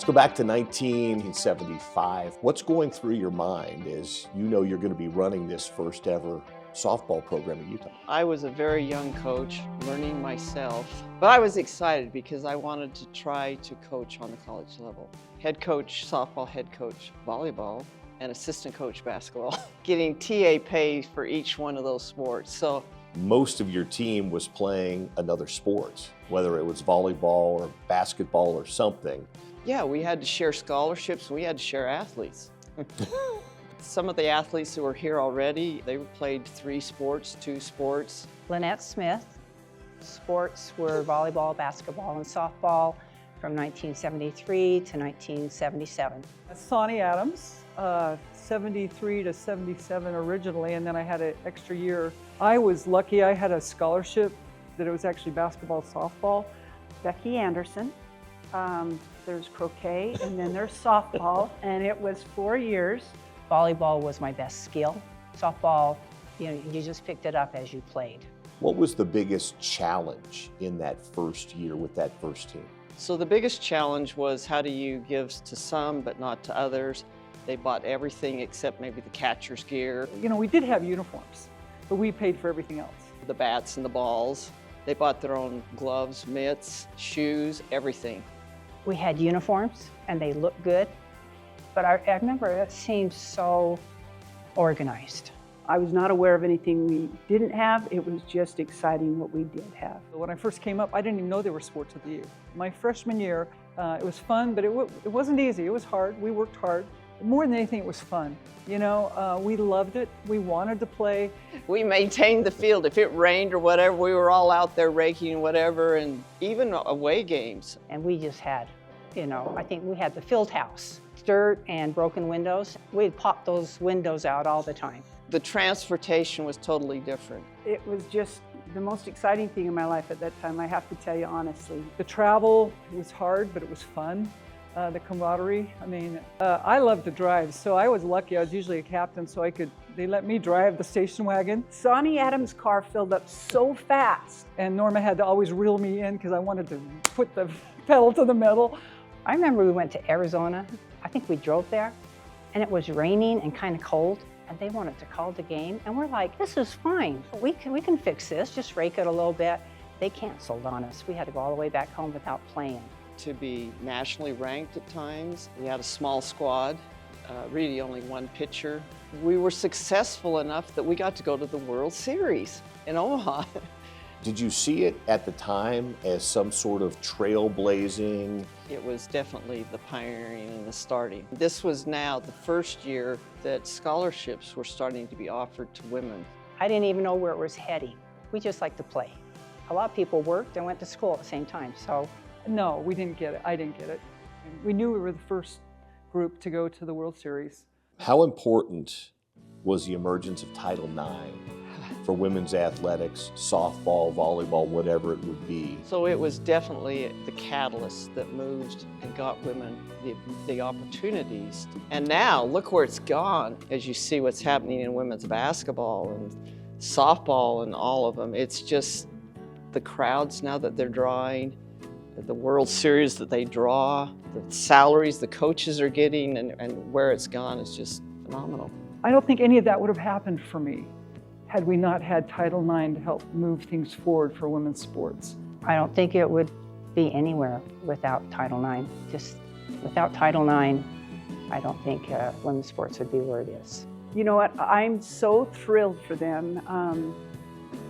Let's go back to 1975. What's going through your mind as you know you're going to be running this first ever softball program in Utah? I was a very young coach, learning myself, but I was excited because I wanted to try to coach on the college level. Head coach softball, head coach volleyball, and assistant coach basketball, getting TA pay for each one of those sports. So most of your team was playing another sport, whether it was volleyball or basketball or something. yeah, we had to share scholarships, we had to share athletes. Some of the athletes who were here already, they played 3 sports, 2 sports. Lynette Smith. Sports were volleyball, basketball, and softball from 1973 to 1977. Sonny Adams, 73 to 77 originally, and then I had an extra year. I was lucky I had a scholarship that it was actually basketball, softball. Becky Anderson. There's croquet, and then there's softball, and it was 4 years. Volleyball was my best skill. Softball, you just picked it up as you played. What was the biggest challenge in that first year with that first team? So the biggest challenge was how do you give to some but not to others? They bought everything except maybe the catcher's gear, You know, we did have uniforms, but we paid for everything else. the bats and the balls. They bought their own gloves, mitts, shoes, everything. We had uniforms, and they looked good, but I remember it seemed so organized. I was not aware of anything we didn't have. It was just exciting what we did have. When I first came up, I didn't even know there were sports at the U. My freshman year, it was fun, but it wasn't easy. It was hard. We worked hard. More than anything, it was fun. You know, we loved it. We wanted to play. We maintained the field. If it rained or whatever, we were all out there raking whatever, and even away games. And we just had, I think we had the field house. Dirt and broken windows. We'd pop those windows out all the time. The transportation was totally different. It was just the most exciting thing in my life at that time, I have to tell you honestly. The travel was hard, but it was fun. The camaraderie, I loved to drive, so I was lucky. I was usually a captain, so they let me drive the station wagon. Sonny Adams' car filled up so fast. And Norma had to always reel me in because I wanted to put the pedal to the metal. I remember we went to Arizona. I think we drove there, and it was raining and kind of cold, and they wanted to call the game, and we're like, this is fine. We can fix this, just rake it a little bit. They canceled on us. We had to go all the way back home without playing. To be nationally ranked at times, we had a small squad, really only one pitcher. We were successful enough that we got to go to the World Series in Omaha. Did you see it at the time as some sort of trailblazing? It was definitely the pioneering and the starting. This was now the first year that scholarships were starting to be offered to women. I didn't even know where it was heading. We just liked to play. A lot of people worked and went to school at the same time, so. No, we didn't get it. I didn't get it. We knew we were the first group to go to the World Series. How important was the emergence of Title IX for women's athletics, softball, volleyball, whatever it would be? So it was definitely the catalyst that moved and got women the opportunities. And now look where it's gone as you see what's happening in women's basketball and softball and all of them. It's just the crowds now that they're drawing, the World Series that they draw, the salaries the coaches are getting, and where it's gone is just phenomenal. I don't think any of that would have happened for me had we not had Title IX to help move things forward for women's sports. I don't think it would be anywhere without Title IX. Just without Title IX, I don't think women's sports would be where it is. You know what, I'm so thrilled for them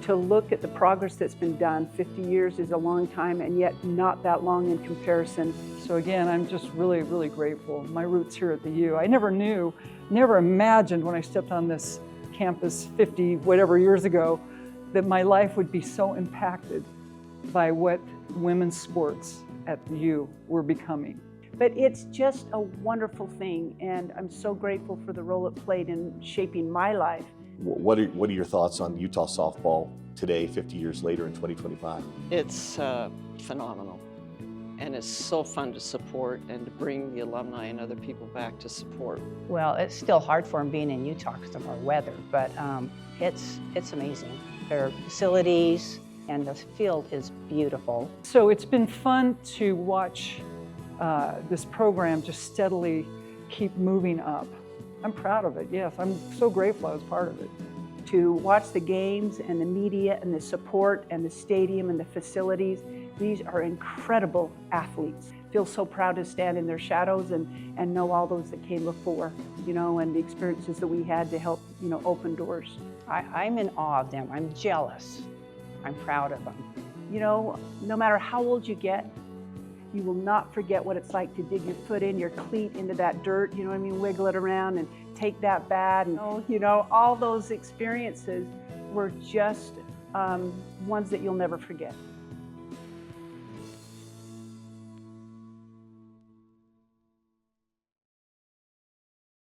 to look at the progress that's been done. 50 years is a long time, and yet not that long in comparison. So again, I'm just really, really grateful. My roots here at the U. I never imagined when I stepped on this campus 50 whatever years ago that my life would be so impacted by what women's sports at the U were becoming. But it's just a wonderful thing, and I'm so grateful for the role it played in shaping my life. What are your thoughts on Utah softball today, 50 years later in 2025? It's phenomenal, and it's so fun to support and to bring the alumni and other people back to support. Well, it's still hard for them being in Utah because of our weather, but it's amazing. Their facilities and the field is beautiful. So it's been fun to watch this program just steadily keep moving up. I'm proud of it, yes. I'm so grateful I was part of it. To watch the games and the media and the support and the stadium and the facilities, these are incredible athletes. Feel so proud to stand in their shadows and know all those that came before, you know, and the experiences that we had to help, you know, open doors. I'm in awe of them. I'm jealous. I'm proud of them. You know, no matter how old you get, you will not forget what it's like to dig your foot in, your cleat into that dirt, you know what I mean, wiggle it around and take that bat. And, you know, all those experiences were just ones that you'll never forget.